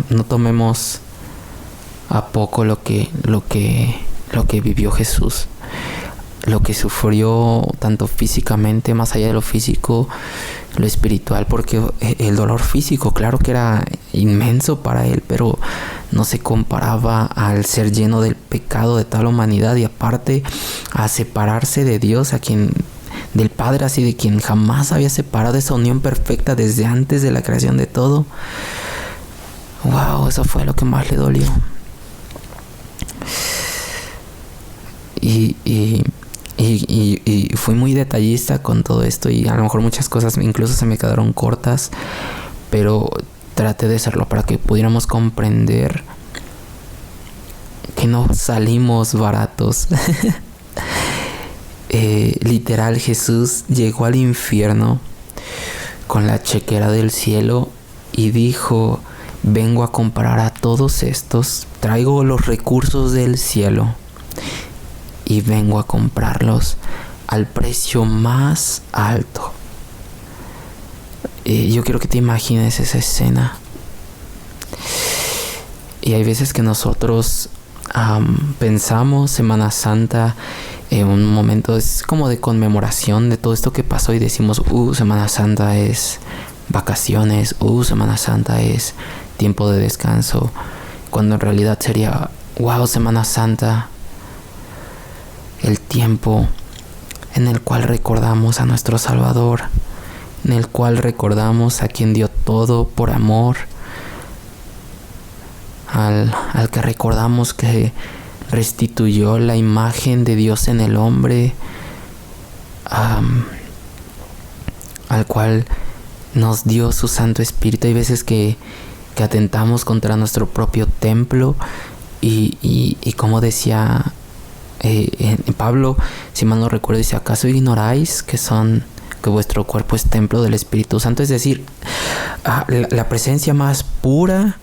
no tomemos a poco lo que vivió Jesús, lo que sufrió tanto físicamente, más allá de lo físico, lo espiritual, porque el dolor físico, claro que era inmenso para él, pero no se comparaba al ser lleno del pecado de tal humanidad, y aparte a separarse de Dios, del Padre, así de quien jamás había separado, esa unión perfecta desde antes de la creación de todo. Wow, eso fue lo que más le dolió. Y fui muy detallista con todo esto, y a lo mejor muchas cosas incluso se me quedaron cortas, pero traté de hacerlo para que pudiéramos comprender que no salimos baratos. Literal, Jesús llegó al infierno con la chequera del cielo y dijo: vengo a comprar a todos estos, traigo los recursos del cielo y vengo a comprarlos al precio más alto. Yo quiero que te imagines esa escena. Y hay veces que nosotros pensamos Semana Santa en un momento es como de conmemoración de todo esto que pasó, y decimos, Semana Santa es vacaciones, Semana Santa es tiempo de descanso, cuando en realidad sería, Semana Santa, el tiempo en el cual recordamos a nuestro Salvador, en el cual recordamos a quien dio todo por amor, al que recordamos que restituyó la imagen de Dios en el hombre, al cual nos dio su Santo Espíritu. Hay veces que atentamos contra nuestro propio templo, y como decía Pablo, si mal no recuerdo, dice: ¿acaso ignoráis que vuestro cuerpo es templo del Espíritu Santo? Es decir, la presencia más pura,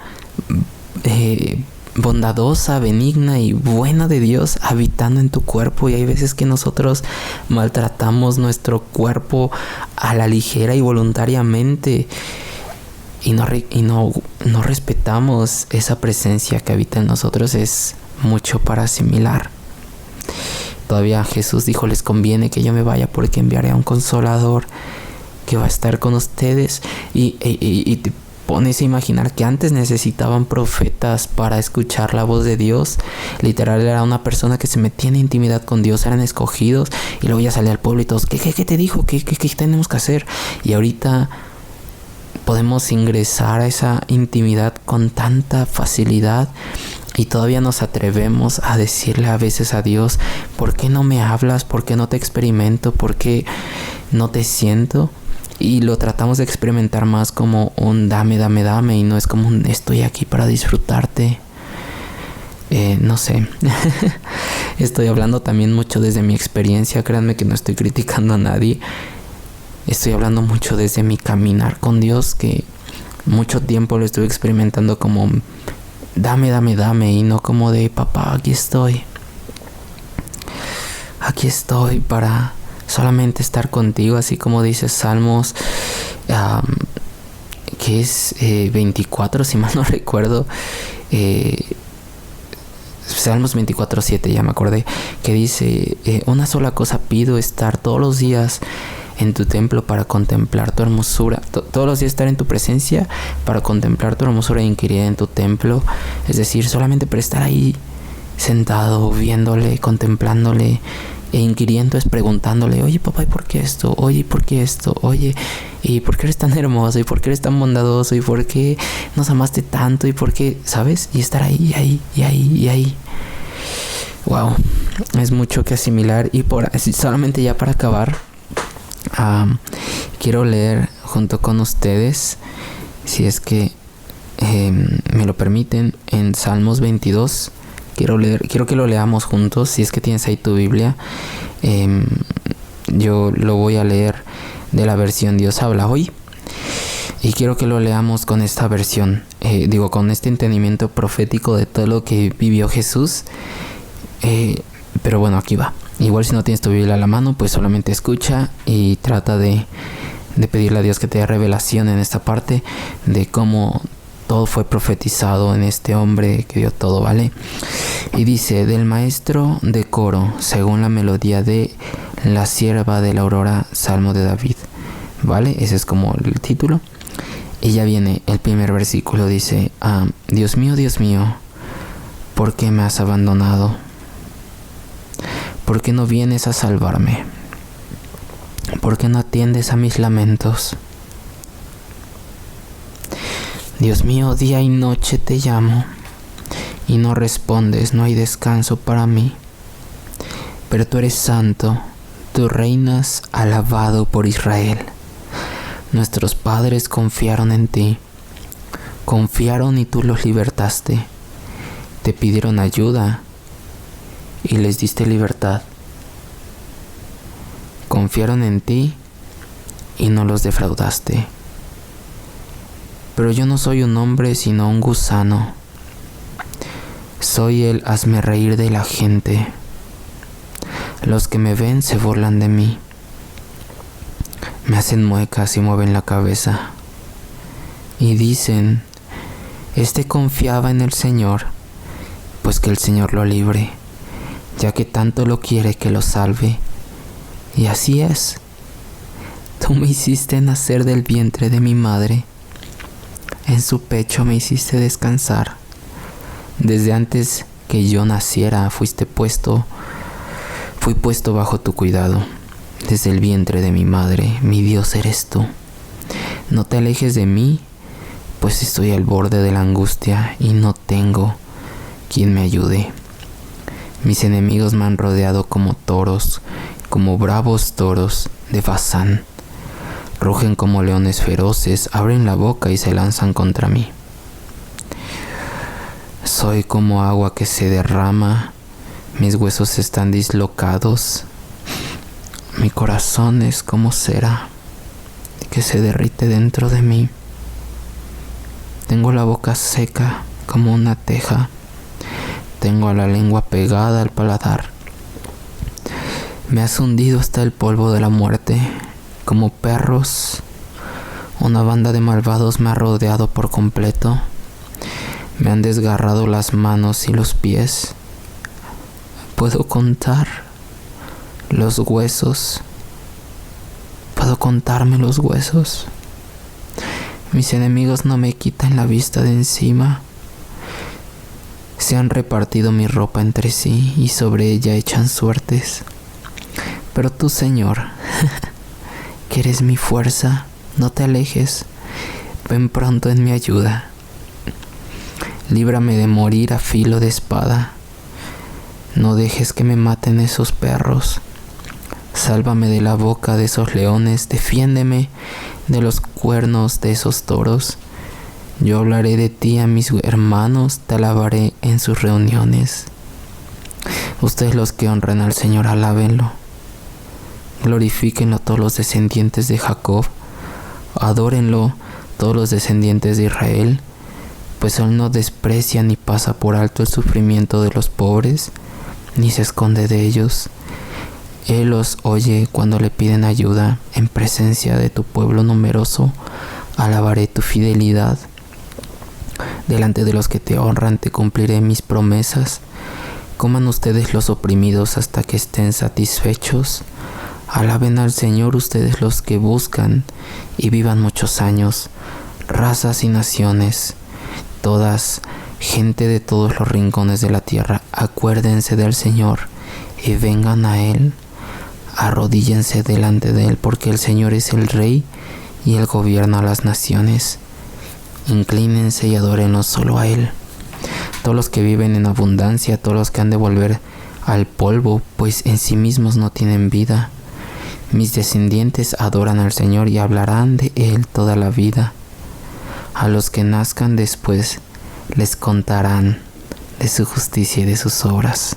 bondadosa, benigna y buena de Dios habitando en tu cuerpo. Y hay veces que nosotros maltratamos nuestro cuerpo a la ligera y voluntariamente, y no respetamos esa presencia que habita en nosotros. Es mucho para asimilar. Todavía Jesús dijo: les conviene que yo me vaya, porque enviaré a un Consolador que va a estar con ustedes. Y te pones a imaginar que antes necesitaban profetas para escuchar la voz de Dios. Literal, era una persona que se metía en intimidad con Dios, eran escogidos, y luego ya salía al pueblo y todos: ¿Qué te dijo? ¿Qué tenemos que hacer? Y ahorita podemos ingresar a esa intimidad con tanta facilidad, y todavía nos atrevemos a decirle a veces a Dios: ¿por qué no me hablas? ¿Por qué no te experimento? ¿Por qué no te siento? Y lo tratamos de experimentar más como un dame, y no es como un estoy aquí para disfrutarte. No sé. Estoy hablando también mucho desde mi experiencia. Créanme que no estoy criticando a nadie. Estoy hablando mucho desde mi caminar con Dios, que mucho tiempo lo estuve experimentando como dame, y no como de: papá, aquí estoy para solamente estar contigo, así como dice Salmos, que es 24, si mal no recuerdo, Salmos 24:7, ya me acordé, que dice: una sola cosa pido, estar todos los días en tu templo para contemplar tu hermosura. Todos los días estar en tu presencia para contemplar tu hermosura e inquirir en tu templo. Es decir, solamente para estar ahí sentado, viéndole, contemplándole, e inquiriendo es preguntándole: oye, papá, ¿y por qué esto? Oye, ¿por qué esto? Oye, ¿y por qué eres tan hermoso? ¿Y por qué eres tan bondadoso? ¿Y por qué nos amaste tanto? ¿Y por qué? ¿Sabes? Y estar ahí. Wow, es mucho que asimilar. Y solamente ya para acabar, quiero leer junto con ustedes, si es que me lo permiten, en Salmos 22. Quiero que lo leamos juntos. Si es que tienes ahí tu Biblia, yo lo voy a leer de la versión Dios habla hoy, y quiero que lo leamos con esta versión, con este entendimiento profético de todo lo que vivió Jesús. Pero bueno, aquí va. Igual si no tienes tu Biblia a la mano, pues solamente escucha y trata de pedirle a Dios que te dé revelación en esta parte de cómo todo fue profetizado en este hombre que dio todo, ¿vale? Y dice: del maestro de coro, según la melodía de la sierva de la aurora, Salmo de David, ¿vale? Ese es como el título. Y ya viene el primer versículo, dice: Dios mío, ¿por qué me has abandonado? ¿Por qué no vienes a salvarme? ¿Por qué no atiendes a mis lamentos? Dios mío, día y noche te llamo y no respondes, no hay descanso para mí. Pero tú eres santo, tú reinas, alabado por Israel. Nuestros padres confiaron en ti, confiaron y tú los libertaste. Te pidieron ayuda y les diste libertad. Confiaron en ti y no los defraudaste. Pero yo no soy un hombre sino un gusano. Soy el hazme reír de la gente. Los que me ven se burlan de mí. Me hacen muecas y mueven la cabeza. Y dicen: este confiaba en el Señor, pues que el Señor lo libre, ya que tanto lo quiere que lo salve. Y así es. Tú me hiciste nacer del vientre de mi madre. En su pecho me hiciste descansar. Desde antes que yo naciera fui puesto bajo tu cuidado. Desde el vientre de mi madre, mi Dios eres tú. No te alejes de mí, pues estoy al borde de la angustia y no tengo quien me ayude. Mis enemigos me han rodeado como toros, como bravos toros de Basán. Rugen como leones feroces, abren la boca y se lanzan contra mí. Soy como agua que se derrama, mis huesos están dislocados. Mi corazón es como cera que se derrite dentro de mí. Tengo la boca seca como una teja. Tengo la lengua pegada al paladar. Me has hundido hasta el polvo de la muerte. Como perros, una banda de malvados me ha rodeado por completo. Me han desgarrado las manos y los pies. Puedo contar los huesos. Puedo contarme los huesos. Mis enemigos no me quitan la vista de encima. Se han repartido mi ropa entre sí y sobre ella echan suertes. Pero tú, Señor, que eres mi fuerza, no te alejes. Ven pronto en mi ayuda. Líbrame de morir a filo de espada. No dejes que me maten esos perros. Sálvame de la boca de esos leones. Defiéndeme de los cuernos de esos toros. Yo hablaré de ti a mis hermanos, te alabaré en sus reuniones. Ustedes los que honran al Señor, alábenlo. Glorifíquenlo todos los descendientes de Jacob. Adórenlo todos los descendientes de Israel. Pues Él no desprecia ni pasa por alto el sufrimiento de los pobres, ni se esconde de ellos. Él los oye cuando le piden ayuda. En presencia de tu pueblo numeroso, alabaré tu fidelidad. Delante de los que te honran te cumpliré mis promesas. Coman ustedes los oprimidos hasta que estén satisfechos. Alaben al Señor ustedes los que buscan y vivan muchos años. Razas y naciones, todas, gente de todos los rincones de la tierra, acuérdense del Señor y vengan a Él. Arrodíllense delante de Él, porque el Señor es el Rey y Él gobierna a las naciones. Inclínense y adórenlo solo a Él. Todos los que viven en abundancia, todos los que han de volver al polvo, pues en sí mismos no tienen vida. Mis descendientes adoran al Señor y hablarán de Él toda la vida. A los que nazcan después les contarán de su justicia y de sus obras.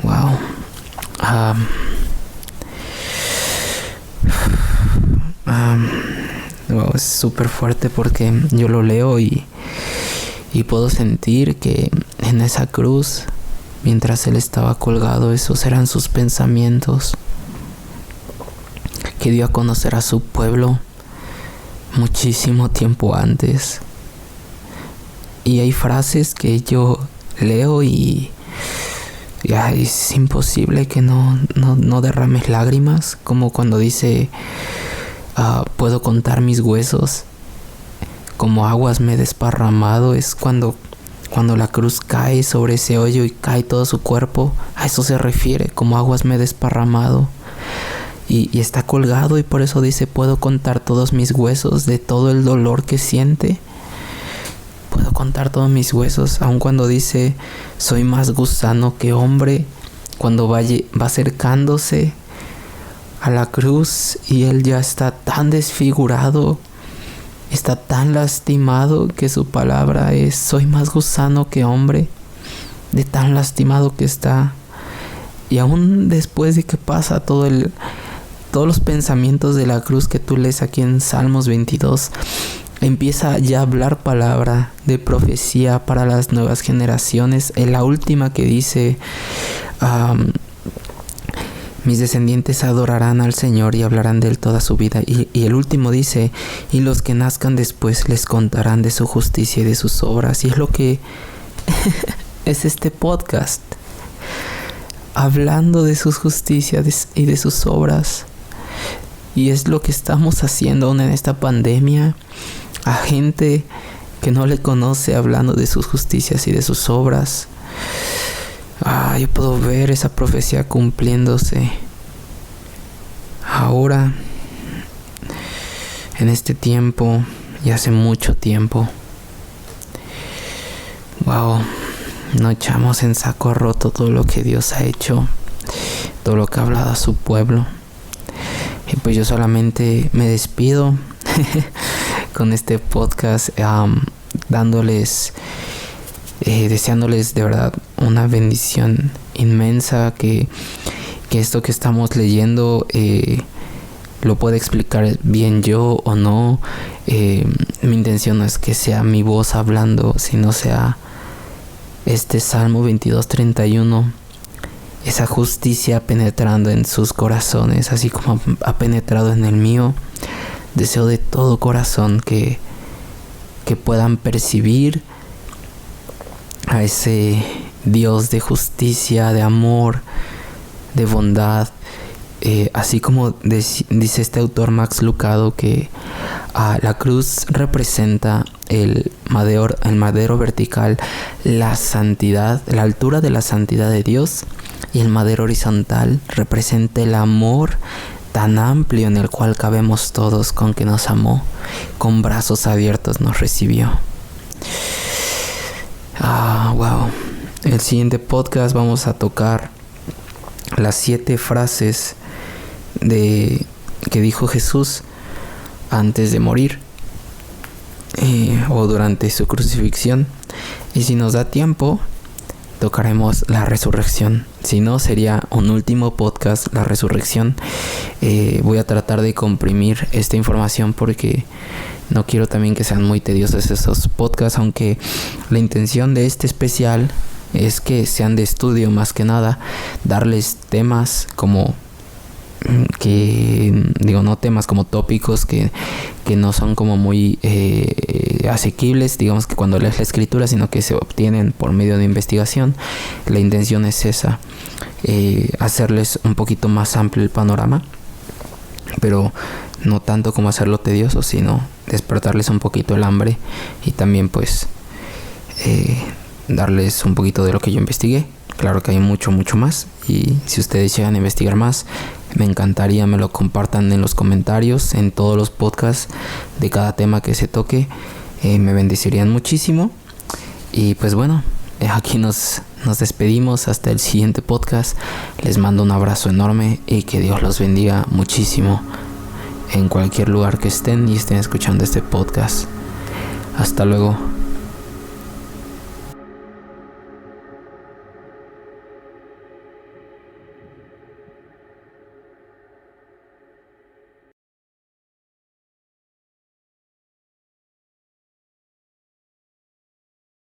Wow. Wow, es súper fuerte porque yo lo leo y puedo sentir que en esa cruz mientras él estaba colgado. Esos eran sus pensamientos, que dio a conocer a su pueblo muchísimo tiempo antes. Y hay frases que yo leo y ya es imposible que no derrames lágrimas, como cuando dice puedo contar mis huesos, como aguas me he desparramado. Es cuando la cruz cae sobre ese hoyo y cae todo su cuerpo. A eso se refiere, como aguas me he desparramado. Y está colgado, y por eso dice puedo contar todos mis huesos, de todo el dolor que siente. Puedo contar todos mis huesos, aun cuando dice soy más gusano que hombre, cuando va acercándose a la cruz y él ya está tan desfigurado, está tan lastimado, que su palabra es soy más gusano que hombre, de tan lastimado que está. Y aún después de que pasa todos los pensamientos de la cruz que tú lees aquí en Salmos 22, empieza ya a hablar palabra de profecía para las nuevas generaciones. En la última que dice mis descendientes adorarán al Señor y hablarán de él toda su vida. Y el último dice, y los que nazcan después les contarán de su justicia y de sus obras. Y es lo que es este podcast, hablando de sus justicias y de sus obras. Y es lo que estamos haciendo aún en esta pandemia, a gente que no le conoce, hablando de sus justicias y de sus obras. Yo puedo ver esa profecía cumpliéndose ahora, en este tiempo, y hace mucho tiempo. Wow, no echamos en saco roto todo lo que Dios ha hecho, todo lo que ha hablado a su pueblo. Y pues yo solamente me despido con este podcast, dándoles, deseándoles de verdad una bendición inmensa, que esto que estamos leyendo lo pueda explicar bien yo o no. Mi intención no es que sea mi voz hablando, sino sea este Salmo 22:31, esa justicia penetrando en sus corazones, así como ha penetrado en el mío. Deseo de todo corazón que puedan percibir a ese Dios de justicia, de amor, de bondad, así como dice este autor Max Lucado, que la cruz representa el madero vertical, la santidad, la altura de la santidad de Dios, y el madero horizontal representa el amor tan amplio en el cual cabemos todos, con que nos amó, con brazos abiertos nos recibió. Wow. El siguiente podcast vamos a tocar las 7 frases que dijo Jesús antes de morir, o durante su crucifixión. Y si nos da tiempo, tocaremos la resurrección. Si no, sería un último podcast, la resurrección. Voy a tratar de comprimir esta información porque no quiero también que sean muy tediosos esos podcasts, aunque la intención de este especial es que sean de estudio más que nada, darles temas como no temas como tópicos que no son como muy asequibles, digamos, que cuando lees la escritura, sino que se obtienen por medio de investigación. La intención es esa, hacerles un poquito más amplio el panorama, pero no tanto como hacerlo tedioso, sino despertarles un poquito el hambre, y también pues darles un poquito de lo que yo investigué. Claro que hay mucho más, y si ustedes llegan a investigar más, me encantaría me lo compartan en los comentarios, en todos los podcasts de cada tema que se toque. Me bendecirían muchísimo. Y pues bueno, aquí nos despedimos hasta el siguiente podcast. Les mando un abrazo enorme y que Dios los bendiga muchísimo en cualquier lugar que estén y estén escuchando este podcast. Hasta luego.